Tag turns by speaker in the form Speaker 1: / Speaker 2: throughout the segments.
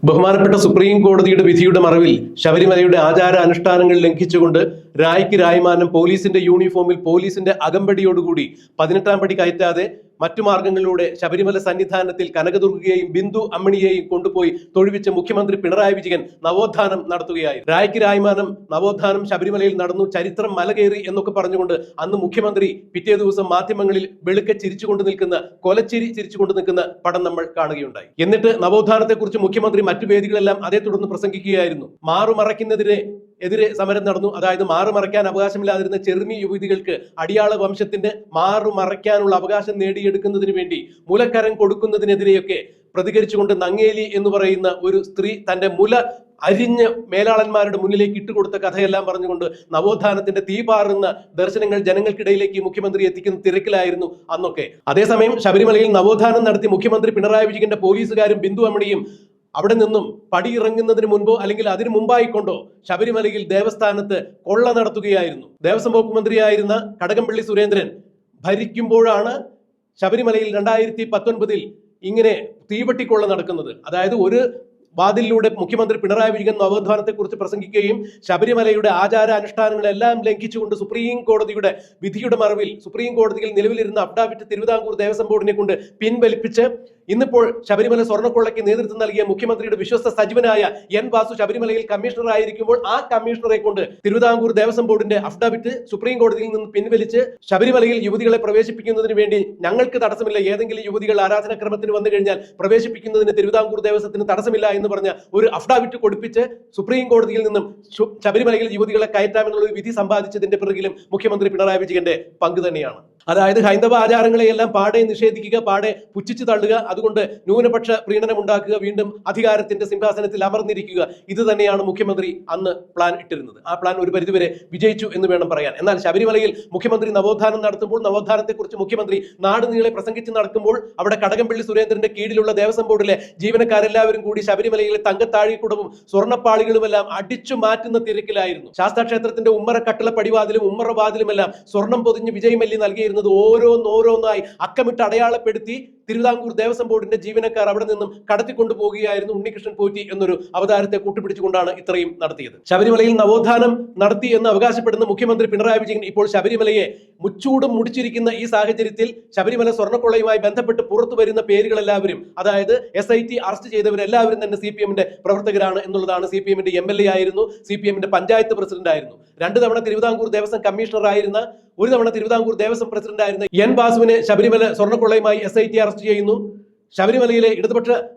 Speaker 1: ബഹുമാനപ്പെട്ട സുപ്രീം കോടതിയുടെ വിധിയുടെ മറവിൽ ശബരിമലയുടെ ആചാര അനുഷ്ഠാനങ്ങൾ ലംഘിച്ചുകൊണ്ട് രായ്ക്ക് രായ്മാനം പോലീസിന്റെ യൂണിഫോമിൽ പോലീസിന്റെ അകമ്പടിയോടുകൂടി 18-ാം പടി കയറ്റാതെ മറ്റു മാർഗങ്ങളിലൂടെ ശബരിമല സന്നിധാനത്തിൽ കനകദുർഗയെയും ബിന്ദു അമ്മിണിയെയും കൊണ്ടുപോയി തൊഴുവിച്ച മുഖ്യമന്ത്രി പിണറായി വിജയൻ നവോത്ഥാനം നടത്തുകയായി. രായ്ക്ക് രായ്മാനം നവോത്ഥാനം ശബരിമലയിൽ നടന്നു, ചരിത്രം മലകേറി എന്നൊക്കെ പറഞ്ഞുകൊണ്ട് അന്ന് മുഖ്യമന്ത്രി പിറ്റേ ദിവസം മാധ്യമങ്ങളിൽ വെളുക്കെ ചിരിച്ചുകൊണ്ട് നിൽക്കുന്ന, കൊലച്ചിരി ചിരിച്ചുകൊണ്ട് നിൽക്കുന്ന പടം നമ്മൾ കാണുകയുണ്ടായി. എന്നിട്ട് നവോത്ഥാനത്തെക്കുറിച്ച് മുഖ്യമന്ത്രി മറ്റു വേദികളെല്ലാം അതേ തുടർന്ന് പ്രസംഗിക്കുകയായിരുന്നു. എതിരെ സമരം നടന്നു. അതായത് മാറുമറയ്ക്കാൻ അവകാശമില്ലാതിരുന്ന ചെറുമി യുവതികൾക്ക് അടിയാള വംശത്തിന്റെ മാറുമറയ്ക്കാനുള്ള അവകാശം നേടിയെടുക്കുന്നതിന് വേണ്ടി മുലക്കരം കൊടുക്കുന്നതിനെതിരെയൊക്കെ പ്രതികരിച്ചുകൊണ്ട് നങ്ങേലി എന്ന് പറയുന്ന ഒരു സ്ത്രീ തന്റെ മുല അരിഞ്ഞ് മേലാളന്മാരുടെ മുന്നിലേക്ക് ഇട്ടുകൊടുത്ത കഥയെല്ലാം പറഞ്ഞുകൊണ്ട് നവോത്ഥാനത്തിന്റെ തീപാറുന്ന ദർശനങ്ങൾ ജനങ്ങൾക്കിടയിലേക്ക് മുഖ്യമന്ത്രി എത്തിക്കുന്ന തിരക്കിലായിരുന്നു അന്നൊക്കെ. അതേസമയം ശബരിമലയിൽ നവോത്ഥാനം നടത്തി മുഖ്യമന്ത്രി പിണറായി വിജയന്റെ പോലീസുകാരും ബിന്ദു അമ്മിണിയും അവിടെ നിന്നും പടിയിറങ്ങുന്നതിന് മുൻപോ അല്ലെങ്കിൽ അതിനു മുമ്പായിക്കൊണ്ടോ ശബരിമലയിൽ ദേവസ്ഥാനത്ത് കൊള്ള നടത്തുകയായിരുന്നു. ദേവസ്വം വകുപ്പ് മന്ത്രിയായിരുന്ന കടകംപള്ളി സുരേന്ദ്രൻ ഭരിക്കുമ്പോഴാണ് ശബരിമലയിൽ 2019 ഇങ്ങനെ തീവട്ടിക്കൊള്ള നടക്കുന്നത്. അതായത് ഒരു വാതിലിലൂടെ മുഖ്യമന്ത്രി പിണറായി വിജയൻ നവോത്ഥാനത്തെക്കുറിച്ച് പ്രസംഗിക്കുകയും ശബരിമലയുടെ ആചാര അനുഷ്ഠാനങ്ങളെല്ലാം ലംഘിച്ചുകൊണ്ട് സുപ്രീം കോടതിയുടെ വിധിയുടെ മറവിൽ സുപ്രീം കോടതിയിൽ നിലവിലിരുന്ന അഫിഡാവിറ്റ് തിരുവിതാംകൂർ ദേവസ്വം ബോർഡിനെ കൊണ്ട് പിൻവലിപ്പിച്ച് ഇന്നിപ്പോൾ ശബരിമല സ്വർണ്ണക്കൊള്ളയ്ക്ക് നേതൃത്വം നൽകിയ മുഖ്യമന്ത്രിയുടെ വിശ്വസ്ത സജീവനായ എൻ വാസു ശബരിമലയിൽ കമ്മീഷണർ ആയിരിക്കുമ്പോൾ ആ കമ്മീഷണറെ കൊണ്ട് തിരുവിതാംകൂർ ദേവസ്വം ബോർഡിന്റെ അഫിഡാവിറ്റ് സുപ്രീം കോടതിയിൽ നിന്ന് പിൻവലിച്ച് ശബരിമലയിൽ യുവതികളെ പ്രവേശിപ്പിക്കുന്നതിന് വേണ്ടി ഞങ്ങൾക്ക് തടസ്സമില്ല, ഏതെങ്കിലും യുവതികൾ ആരാധനാക്രമത്തിന് വന്നു കഴിഞ്ഞാൽ പ്രവേശിപ്പിക്കുന്നതിന് തിരുവിതാംകൂർ ദേവസ്വത്തിന് തടസ്സമില്ല എന്ന് പറഞ്ഞ ഒരു അഫിഡാവിറ്റ് കൊടുപ്പിച്ച് സുപ്രീം കോടതിയിൽ നിന്നും ശബരിമലയിൽ യുവതികളെ കയറ്റാമെന്നുള്ള വിധി സമ്പാദിച്ചതിന്റെ പിറകിലും മുഖ്യമന്ത്രി പിണറായി വിജയന്റെ പങ്ക് തന്നെയാണ്. അതായത് ഹൈന്ദവ ആചാരങ്ങളെയെല്ലാം പാടെ നിഷേധിക്കുക, പാടെ പുച്ഛിച്ചു തള്ളുക, അതുകൊണ്ട് ന്യൂനപക്ഷ പ്രീണനം ഉണ്ടാക്കുക, വീണ്ടും അധികാരത്തിന്റെ സിംഹാസനത്തിൽ അമർന്നിരിക്കുക. ഇത് തന്നെയാണ് മുഖ്യമന്ത്രി അന്ന് പ്ലാൻ ഇട്ടിരുന്നത്. ആ പ്ലാൻ ഒരു പരിധിവരെ വിജയിച്ചു എന്ന് വേണം പറയാൻ. എന്നാൽ ശബരിമലയിൽ മുഖ്യമന്ത്രി നവോത്ഥാനം നടത്തുമ്പോൾ, നവോത്ഥാനത്തെക്കുറിച്ച് മുഖ്യമന്ത്രി നാടുനീളെ പ്രസംഗിച്ച് നടക്കുമ്പോൾ അവിടെ കടകംപള്ളി സുരേന്ദ്രന്റെ കീഴിലുള്ള ദേവസ്വം ബോർഡിലെ ജീവനക്കാരെല്ലാവരും കൂടി ശബരിമലയിലെ തങ്കത്താഴിക്കുടവും സ്വർണ്ണപ്പാളികളുമെല്ലാം അടിച്ചു മാറ്റുന്ന തിരക്കിലായിരുന്നു. ശാസ്താക്ഷേത്രത്തിന്റെ ഉമ്മറ കട്ടിള പടിവാതിലും ഉമ്മറ വാതിലുമെല്ലാം സ്വർണം പൊതിഞ്ഞ് വിജയമല്ലി നൽകിയിരുന്നു. ഓരോന്നോരോന്നായി അക്കമിട്ട് അടയാളപ്പെടുത്തി തിരുവിതാംകൂർ ദേവസ്വം ബോർഡിന്റെ ജീവനക്കാർ അവിടെ നിന്നും കടത്തിക്കൊണ്ടു പോകുകയായിരുന്നു. ഉണ്ണികൃഷ്ണൻ പോറ്റി എന്നൊരു അവതാരത്തെ കൂട്ടുപിടിച്ചുകൊണ്ടാണ് ഇത്രയും നടത്തിയത്. ശബരിമലയിൽ നവോത്ഥാനം നടത്തി എന്ന് അവകാശപ്പെടുന്ന മുഖ്യമന്ത്രി പിണറായി വിജയൻ ഇപ്പോൾ ശബരിമലയെ മുച്ചൂടും മുടിച്ചിരിക്കുന്ന ഈ സാഹചര്യത്തിൽ ശബരിമല സ്വർണ്ണക്കൊള്ളയുമായി ബന്ധപ്പെട്ട് പുറത്തു വരുന്ന പേരുകളെല്ലാവരും, അതായത് SIT അറസ്റ്റ് ചെയ്തവരെല്ലാവരും തന്നെ CPM-ന്റെ പ്രവർത്തകരാണ് എന്നുള്ളതാണ്. CPM-ന്റെ MLA ആയിരുന്നു, CPM-ന്റെ പഞ്ചായത്ത് പ്രസിഡന്റ് ആയിരുന്നു, 2 തവണ തിരുവിതാംകൂർ ദേവസ്വം കമ്മീഷണർ ആയിരുന്ന, 1 തവണ തിരുവിതാംകൂർ ദേവസ്വം പ്രസിഡന്റ് ആയിരുന്ന എൻ വാസുവിനെ ശബരിമല സ്വർണ്ണക്കൊള്ളയുമായി SIT അറസ്റ്റ് ചെയ്യുന്നു. ശബരിമലയിലെ ഇടതുപക്ഷ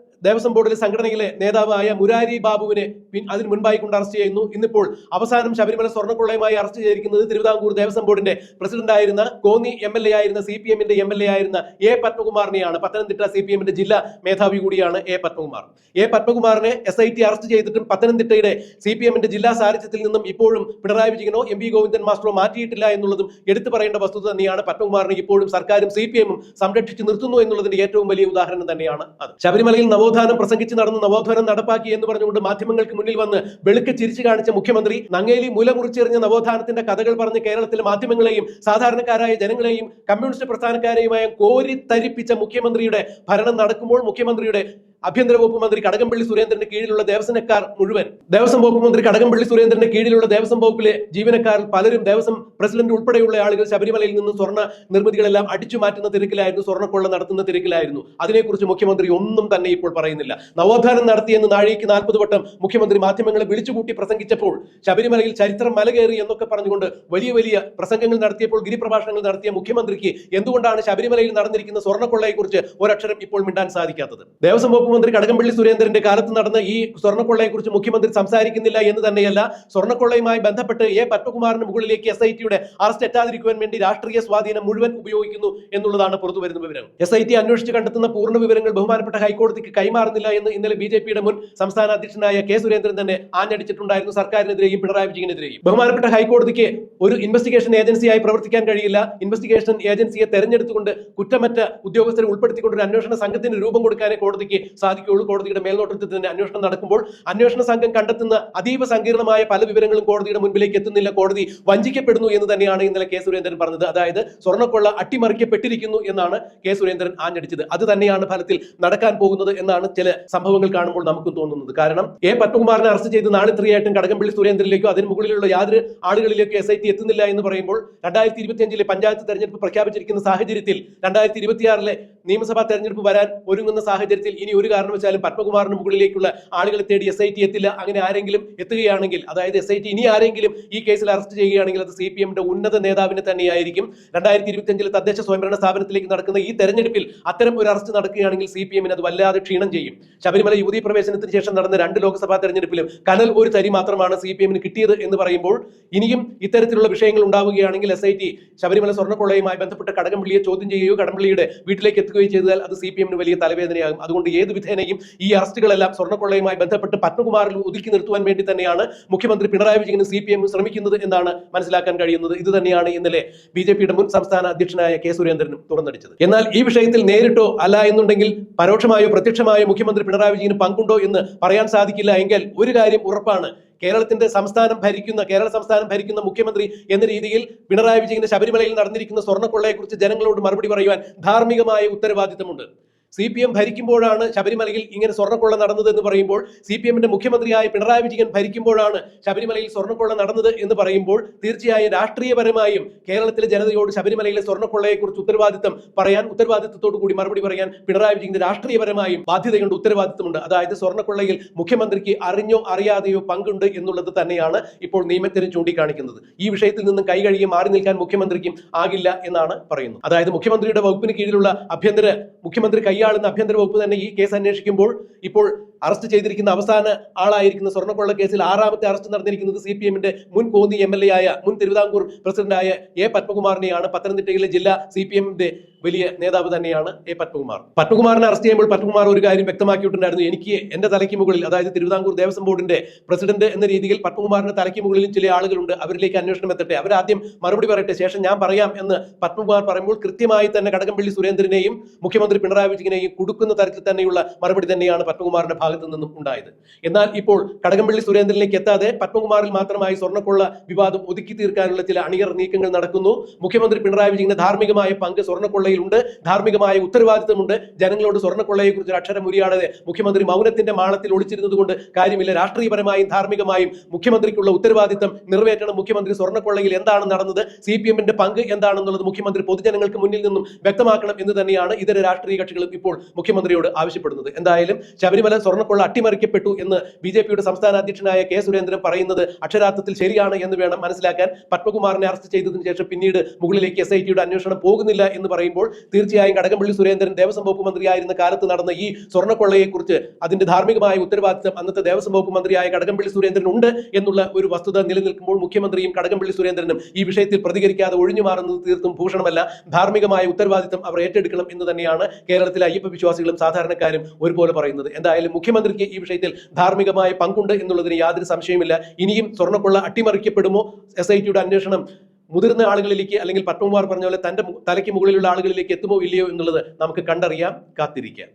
Speaker 1: ദേവസ്വം ബോർഡിലെ സംഘടനയിലെ നേതാവായ മുരാരി ബാബുവിനെ അതിന് മുൻപായി കൊണ്ട് അറസ്റ്റ് ചെയ്യുന്നു. ഇന്നിപ്പോൾ അവസാനം ശബരിമല സ്വർണ്ണക്കൊള്ളയുമായി അറസ്റ്റ് ചെയ്തിരിക്കുന്നത് തിരുവിതാംകൂർ ദേവസ്വം ബോർഡിന്റെ പ്രസിഡന്റ് ആയിരുന്ന, കോന്നി MLA ആയിരുന്ന, CPM-ന്റെ MLA ആയിരുന്ന A പത്മകുമാറിനെയാണ്. പത്തനംതിട്ട CPM-ന്റെ ജില്ലാ മേധാവി കൂടിയാണ് A Padmakumar. A പത്മകുമാറിനെ SIT arrest ചെയ്തിട്ടും പത്തനംതിട്ടയുടെ CPM-ന്റെ ജില്ലാ സാരഥ്യത്തിൽ നിന്നും ഇപ്പോഴും പിണറായി വിജയനോ MV ഗോവിന്ദൻ മാസ്റ്ററോ മാറ്റിയിട്ടില്ല എന്നുള്ളതും എടുത്തു പറയേണ്ട വസ്തുത തന്നെയാണ്. പത്മകുമാറിനെ ഇപ്പോഴും സർക്കാരും CPM-ഉം സംരക്ഷിച്ചു നിർത്തുന്നു എന്നുള്ളതിന്റെ ഏറ്റവും വലിയ ഉദാഹരണം തന്നെയാണ് അത്. ശബരിമലയിൽ നവോത്ഥാനം പ്രസംഗിച്ച് നടന്ന് നവോത്ഥാനം നടപ്പാക്കി എന്ന് പറഞ്ഞുകൊണ്ട് മാധ്യമങ്ങൾക്ക് മുന്നിൽ വന്ന് വെളുക്കെ ചിരിച്ചു കാണിച്ച മുഖ്യമന്ത്രി നങ്ങേലി മുല മുറിച്ചെറിഞ്ഞ നവോത്ഥാനത്തിന്റെ കഥകൾ പറഞ്ഞ് കേരളത്തിലെ മാധ്യമങ്ങളെയും സാധാരണക്കാരായ ജനങ്ങളെയും കമ്മ്യൂണിസ്റ്റ് പ്രസ്ഥാനക്കാരെയുമായ കോരിത്തരിപ്പിച്ച മുഖ്യമന്ത്രിയുടെ ഭരണം നടക്കുമ്പോൾ മുഖ്യമന്ത്രിയുടെ ആഭ്യന്തര വകുപ്പ് മന്ത്രി കടകംപള്ളി സുരേന്ദ്രന്റെ കീഴിലുള്ള ദേവസ്വക്കാർ മുഴുവൻ, ദേവസ്വം വകുപ്പ് മന്ത്രി കടകംപള്ളി സുരേന്ദ്രന്റെ കീഴിലുള്ള ദേവസ്വം വകുപ്പിലെ ജീവനക്കാരിൽ പലരും, ദേവസ്വം പ്രസിഡന്റ് ഉൾപ്പെടെയുള്ള ആളുകൾ ശബരിമലയിൽ നിന്ന് സ്വർണ്ണ നിർമ്മിതികളെല്ലാം അടിച്ചു മാറ്റുന്ന തിരക്കിലായിരുന്നു, സ്വർണ്ണക്കൊള്ള നടത്തുന്ന തിരക്കിലായിരുന്നു. അതിനെക്കുറിച്ച് മുഖ്യമന്ത്രി ഒന്നും തന്നെ ഇപ്പോൾ പറയുന്നില്ല. നവോത്ഥാനം നടത്തിയെന്ന് നാഴികയ്ക്ക് 40 വട്ടം മുഖ്യമന്ത്രി മാധ്യമങ്ങളെ വിളിച്ചുകൂട്ടി പ്രസംഗിച്ചപ്പോൾ, ശബരിമലയിൽ ചരിത്രം മലകേറി എന്നൊക്കെ പറഞ്ഞുകൊണ്ട് വലിയ വലിയ പ്രസംഗങ്ങൾ നടത്തിയപ്പോൾ, ഗിരിപ്രഭാഷണങ്ങൾ നടത്തിയ മുഖ്യമന്ത്രിക്ക് എന്തുകൊണ്ടാണ് ശബരിമലയിൽ നടന്നിരിക്കുന്ന സ്വർണ്ണക്കൊള്ളയെക്കുറിച്ച് ഒരക്ഷരം ഇപ്പോൾ മിണ്ടാൻ സാധിക്കാത്തത്? ദേവസ്വം വകുപ്പ് മന്ത്രി കടകംപള്ളി സുരേന്ദ്രന്റെ കാലത്ത് നടന്ന ഈ സ്വർണ്ണക്കൊള്ളയെക്കുറിച്ച് മുഖ്യമന്ത്രി സംസാരിക്കുന്നില്ല എന്ന് തന്നെയല്ല, സ്വർണ്ണക്കൊള്ളയുമായി ബന്ധപ്പെട്ട് A പത്മകുമാറിന് മുകളിലേക്ക് SIT-യുടെ അറസ്റ്റ് എത്താതിരിക്കുവാൻ വേണ്ടി രാഷ്ട്രീയ സ്വാധീനം മുഴുവൻ ഉപയോഗിക്കുന്നു എന്നുള്ളതാണ് പുറത്തുവരുന്ന വിവരം. SIT അന്വേഷിച്ച് കണ്ടെത്തുന്ന പൂർണ്ണ വിവരങ്ങൾ ബഹുമാനപ്പെട്ട ഹൈക്കോടതിക്ക് കൈമാറുന്നില്ല എന്ന് ഇന്നലെ BJP-യുടെ മുൻ സംസ്ഥാന അധ്യക്ഷനായ K സുരേന്ദ്രൻ തന്നെ ആഞ്ഞടിച്ചിട്ടുണ്ടായിരുന്നു, സർക്കാരിനെതിരെയും പിണറായി വിജയനെതിരെയും. ബഹുമാനപ്പെട്ട ഹൈക്കോടതിക്ക് ഒരു ഇൻവെസ്റ്റിഗേഷൻ ഏജൻസിയായി പ്രവർത്തിക്കാൻ കഴിയില്ല. ഇൻവെസ്റ്റിഗേഷൻ ഏജൻസിയെ തെരഞ്ഞെടുത്തുകൊണ്ട് കുറ്റമറ്റ ഉദ്യോഗസ്ഥരെ ഉൾപ്പെടുത്തിക്കൊണ്ട് ഒരു അന്വേഷണ സംഘത്തിന് രൂപം കൊടുക്കാനേ കോടതിക്ക് സാധിക്കുകയുള്ളൂ. കോടതിയുടെ മേൽനോട്ടത്തിൽ തന്നെ അന്വേഷണം നടക്കുമ്പോൾ അന്വേഷണ സംഘം കണ്ടെത്തുന്ന അതീവ സങ്കീർണമായ പല വിവരങ്ങളും കോടതിയുടെ മുൻപിലേക്ക് എത്തുന്നില്ല. കോടതി വഞ്ചിക്കപ്പെടുന്നു എന്ന് തന്നെയാണ് ഇന്നലെ കെ സുരേന്ദ്രൻ പറഞ്ഞത്. അതായത് സ്വർണ്ണക്കൊള്ള അട്ടിമറിക്കപ്പെട്ടിരിക്കുന്നു എന്നാണ് കെ സുരേന്ദ്രൻ ആഞ്ഞടിച്ചത്. അത് തന്നെയാണ് ഫലത്തിൽ നടക്കാൻ പോകുന്നത് എന്നാണ് ചില സംഭവങ്ങൾ കാണുമ്പോൾ നമുക്ക് തോന്നുന്നത്. കാരണം എ പത്മകുമാറിനെ അറസ്റ്റ് ചെയ്ത് നാളിത്രയായിട്ടും കടകംപള്ളി സുരേന്ദ്രനിലേക്കോ അതിന് മുകളിലുള്ള യാതൊരു ആളുകളിലേക്കോ SIT എത്തുന്നില്ല എന്ന് പറയുമ്പോൾ 2025 പഞ്ചായത്ത് തെരഞ്ഞെടുപ്പ് പ്രഖ്യാപിച്ചിരിക്കുന്ന സാഹചര്യത്തിൽ 2026 നിയമസഭാ തെരഞ്ഞെടുപ്പ് വരാൻ ഒരുങ്ങുന്ന സാഹചര്യത്തിൽ ഇനി ഒരു കാരണവശാലും പത്മകുമാറിന് മുകളിലേക്കുള്ള ആളുകളെ തേടി SIT എത്തില്ല. അങ്ങനെ ആരെങ്കിലും എത്തുകയാണെങ്കിൽ, അതായത് SIT ഇനി ആരെങ്കിലും ഈ കേസിൽ അറസ്റ്റ് ചെയ്യുകയാണെങ്കിൽ അത് CPM-ന്റെ ഉന്നത നേതാവിനെ തന്നെയായിരിക്കും. 2025 തദ്ദേശ സ്വയംഭരണ സ്ഥാപനത്തിലേക്ക് നടക്കുന്ന ഈ തെരഞ്ഞെടുപ്പിൽ അത്തരം ഒരു അറസ്റ്റ് നടക്കുകയാണെങ്കിൽ CPM-ന് അത് വല്ലാതെ ക്ഷീണം ചെയ്യും. ശബരിമല യുവതീ പ്രവേശനത്തിന് ശേഷം നടന്ന 2 ലോക്സഭാ തെരഞ്ഞെടുപ്പിലും കനൽ ഒരു തരി മാത്രമാണ് CPM-ന് കിട്ടിയത് എന്ന് പറയുമ്പോൾ ഇനിയും ഇത്തരത്തിലുള്ള വിഷയങ്ങൾ ഉണ്ടാവുകയാണെങ്കിൽ SIT ശബരിമല സ്വർണ്ണക്കൊള്ളയുമായി ബന്ധപ്പെട്ട് കടകംപള്ളിയെ ചോദ്യം ചെയ്യുകയോ കടകംപള്ളിയുടെ വീട്ടിലേക്ക് എത്തുകയോ ചെയ്താൽ അത് CPM-ന് വലിയ തലവേദനയാകും. അതുകൊണ്ട് ഏത് വിധേനയും ഈ അറസ്റ്റുകളെല്ലാം സ്വർണ്ണക്കൊള്ളയുമായി ബന്ധപ്പെട്ട് പത്മകുമാറിൽ ഒതുക്കി നിർത്തുവാൻ വേണ്ടി തന്നെയാണ് മുഖ്യമന്ത്രി പിണറായി വിജയനും CPM ശ്രമിക്കുന്നത് എന്നാണ് മനസ്സിലാക്കാൻ കഴിയുന്നത്. ഇത് തന്നെയാണ് ഇന്നലെ BJP-യുടെ മുൻ സംസ്ഥാന അധ്യക്ഷനായ കെ സുരേന്ദ്രനും തുറന്നടിച്ചത്. എന്നാൽ ഈ വിഷയത്തിൽ നേരിട്ടോ അല്ല എന്നുണ്ടെങ്കിൽ പരോക്ഷമായോ പ്രത്യക്ഷമായോ മുഖ്യമന്ത്രി പിണറായി വിജയന് പങ്കുണ്ടോ എന്ന് പറയാൻ സാധിക്കില്ല. എങ്കിൽ ഒരു കാര്യം ഉറപ്പാണ്, കേരള സംസ്ഥാനം ഭരിക്കുന്ന മുഖ്യമന്ത്രി എന്ന രീതിയിൽ പിണറായി വിജയന്റെ ശബരിമലയിൽ നടന്നിരിക്കുന്ന സ്വർണ്ണക്കൊള്ളയെക്കുറിച്ച് ജനങ്ങളോട് മറുപടി പറയുവാൻ ധാർമ്മികമായ ഉത്തരവാദിത്തമുണ്ട്. CPM ഭരിക്കുമ്പോഴാണ് ശബരിമലയിൽ ഇങ്ങനെ സ്വർണ്ണക്കൊള്ള നടന്നത് എന്ന് പറയുമ്പോൾ, CPM-ന്റെ മുഖ്യമന്ത്രിയായ പിണറായി വിജയൻ ഭരിക്കുമ്പോഴാണ് ശബരിമലയിൽ സ്വർണ്ണക്കൊള്ള നടന്നത് എന്ന് പറയുമ്പോൾ, തീർച്ചയായും രാഷ്ട്രീയപരമായും കേരളത്തിലെ ജനതയോട് ശബരിമലയിലെ സ്വർണ്ണക്കൊള്ളയെക്കുറിച്ച് ഉത്തരവാദിത്തത്തോടു കൂടി മറുപടി പറയാൻ പിണറായി വിജയന്റെ രാഷ്ട്രീയപരമായും ബാധ്യതയുണ്ട്, ഉത്തരവാദിത്തമുണ്ട്. അതായത് സ്വർണ്ണക്കൊള്ളയിൽ മുഖ്യമന്ത്രിക്ക് അറിഞ്ഞോ അറിയാതെയോ പങ്കുണ്ട് എന്നുള്ളത് തന്നെയാണ് ഇപ്പോൾ നിയമത്തിന് ചൂണ്ടിക്കാണിക്കുന്നത്. ഈ വിഷയത്തിൽ നിന്നും കൈകഴുകി മാറി നിൽക്കാൻ മുഖ്യമന്ത്രിക്കും ആകില്ല എന്നാണ് പറയുന്നത്. അതായത് മുഖ്യമന്ത്രിയുടെ വകുപ്പിന് കീഴിലുള്ള മുഖ്യമന്ത്രി കൈയാളുന്ന ആഭ്യന്തര വകുപ്പ് തന്നെ ഈ കേസ് അന്വേഷിക്കുമ്പോൾ ഇപ്പോൾ അറസ്റ്റ് ചെയ്തിരിക്കുന്ന അവസാന ആളായിരിക്കുന്ന സ്വർണ്ണക്കൊള്ള കേസിൽ 6ാമത്തെ അറസ്റ്റ് നടന്നിരിക്കുന്നത് CPM-ന്റെ മുൻ കോന്നി MLA ആയ മുൻ തിരുവിതാംകൂർ പ്രസിഡന്റായ എ പത്മകുമാറിനെയാണ്. പത്തനംതിട്ടയിലെ ജില്ലാ CPM-ന്റെ വലിയ നേതാവ് തന്നെയാണ് എ പത്മകുമാറിനെ അറസ്റ്റ് ചെയ്യുമ്പോൾ പത്മകുമാർ ഒരു കാര്യം വ്യക്തമാക്കിയിട്ടുണ്ടായിരുന്നു. എനിക്ക് എന്റെ തലയ്ക്ക് മുകളിൽ, അതായത് തിരുവിതാംകൂർ ദേവസ്വം ബോർഡിന്റെ പ്രസിഡന്റ് എന്ന രീതിയിൽ പത്മകുമാറിന്റെ തലയ്ക്ക് മുകളിലും ചില ആളുകളുണ്ട്, അവരിലേക്ക് അന്വേഷണം എത്തട്ടെ, അവരാദ്യം മറുപടി പറയട്ടെ, ശേഷം ഞാൻ പറയാം എന്ന് പത്മകുമാർ പറയുമ്പോൾ കൃത്യമായി തന്നെ കടകംപള്ളി സുരേന്ദ്രനെയും മുഖ്യമന്ത്രി പിണറായി വിജയനെയും കുടുക്കുന്ന തരത്തിൽ തന്നെയുള്ള മറുപടി തന്നെയാണ് പത്മകുമാറിന്റെ ഭാഗത്തു നിന്നും ഉണ്ടായത്. എന്നാൽ ഇപ്പോൾ കടകംപള്ളി സുരേന്ദ്രനിലേക്ക് എത്താതെ പത്മകുമാറിൽ മാത്രമായി സ്വർണ്ണക്കൊള്ള വിവാദം ഒതുക്കി തീർക്കാനുള്ള ചില അണിയർ നീക്കങ്ങൾ നടക്കുന്നു. മുഖ്യമന്ത്രി പിണറായി വിജയന്റെ ധാർമ്മികമായ പങ്ക് സ്വർണ്ണക്കൊള്ളയിലുണ്ട്, ധാർമ്മികമായ ഉത്തരവാദിത്തമുണ്ട്. ജനങ്ങളോട് സ്വർണ്ണക്കൊള്ളയെക്കുറിച്ച് അക്ഷരം ഉരിയാടാതെ മുഖ്യമന്ത്രി മൗനത്തിന്റെ മാളത്തിൽ ഒളിച്ചിരുന്നത് കൊണ്ട് കാര്യമില്ല. രാഷ്ട്രീയപരമായും ധാർമ്മികമായും മുഖ്യമന്ത്രിക്കുള്ള ഉത്തരവാദിത്തം നിറവേറ്റണം. മുഖ്യമന്ത്രി സ്വർണ്ണക്കൊള്ളയിൽ എന്താണ് നടന്നത്, CPM-ന്റെ പങ്ക് എന്താണെന്നുള്ളത് മുഖ്യമന്ത്രി പൊതുജനങ്ങൾക്ക് മുന്നിൽ നിന്നും വ്യക്തമാക്കണം എന്ന് തന്നെയാണ് ഇതര രാഷ്ട്രീയ കക്ഷികളും ഇപ്പോൾ മുഖ്യമന്ത്രിയോട് ആവശ്യപ്പെടുന്നത്. എന്തായാലും ശബരിമല സ്വർണ്ണക്കൊള്ള അട്ടിമറിക്കപ്പെട്ടു എന്ന് BJP-യുടെ സംസ്ഥാന അധ്യക്ഷനായ കെ സുരേന്ദ്രൻ പറയുന്നത് അക്ഷരാർത്ഥത്തിൽ ശരിയാണ് എന്ന് വേണം മനസ്സിലാക്കാൻ. പത്മകുമാറിനെ അറസ്റ്റ് ചെയ്തതിനു ശേഷം പിന്നീട് മുകളിലേക്ക് SIT-യുടെ അന്വേഷണം പോകുന്നില്ല എന്ന് പറയുമ്പോൾ തീർച്ചയായും കടകംപള്ളി സുരേന്ദ്രൻ ദേവസ്വം വകുപ്പ് മന്ത്രിയായിരുന്ന കാലത്ത് നടന്ന ഈ സ്വർണ്ണക്കൊള്ളയെക്കുറിച്ച് അതിന്റെ ധാർമ്മികമായ ഉത്തരവാദിത്തം അന്നത്തെ ദേവസ്വം വകുപ്പ് മന്ത്രിയായ കടകംപള്ളി സുരേന്ദ്രൻ ഉണ്ട് എന്നുള്ള ഒരു വസ്തുത നിലനിൽക്കുമ്പോൾ മുഖ്യമന്ത്രിയും കടകംപള്ളി സുരേന്ദ്രനും ഈ വിഷയത്തിൽ പ്രതികരിക്കാതെ ഒഴിഞ്ഞു മാറുന്നത് തീർത്തും ഭൂഷണമല്ല. ധാർമ്മികമായ ഉത്തരവാദിത്തം അവർ ഏറ്റെടുക്കണം എന്ന് തന്നെയാണ് കേരളത്തിലെ അയ്യപ്പ വിശ്വാസികളും സാധാരണക്കാരും ഒരുപോലെ പറയുന്നത്. എന്തായാലും മുഖ്യമന്ത്രിക്ക് ഈ വിഷയത്തിൽ ധാർമ്മികമായ പങ്കുണ്ട് എന്നുള്ളതിന് യാതൊരു സംശയമില്ല. ഇനിയും സ്വർണ്ണക്കൊള്ള അട്ടിമറിക്കപ്പെടുമോ, SIT-യുടെ അന്വേഷണം മുതിർന്ന ആളുകളിലേക്ക്, അല്ലെങ്കിൽ പത്മകുമാർ പറഞ്ഞ പോലെ തന്റെ തലയ്ക്ക് മുകളിലുള്ള ആളുകളിലേക്ക് എത്തുമോ ഇല്ലയോ എന്നുള്ളത് നമുക്ക് കണ്ടറിയാം, കാത്തിരിക്കാം.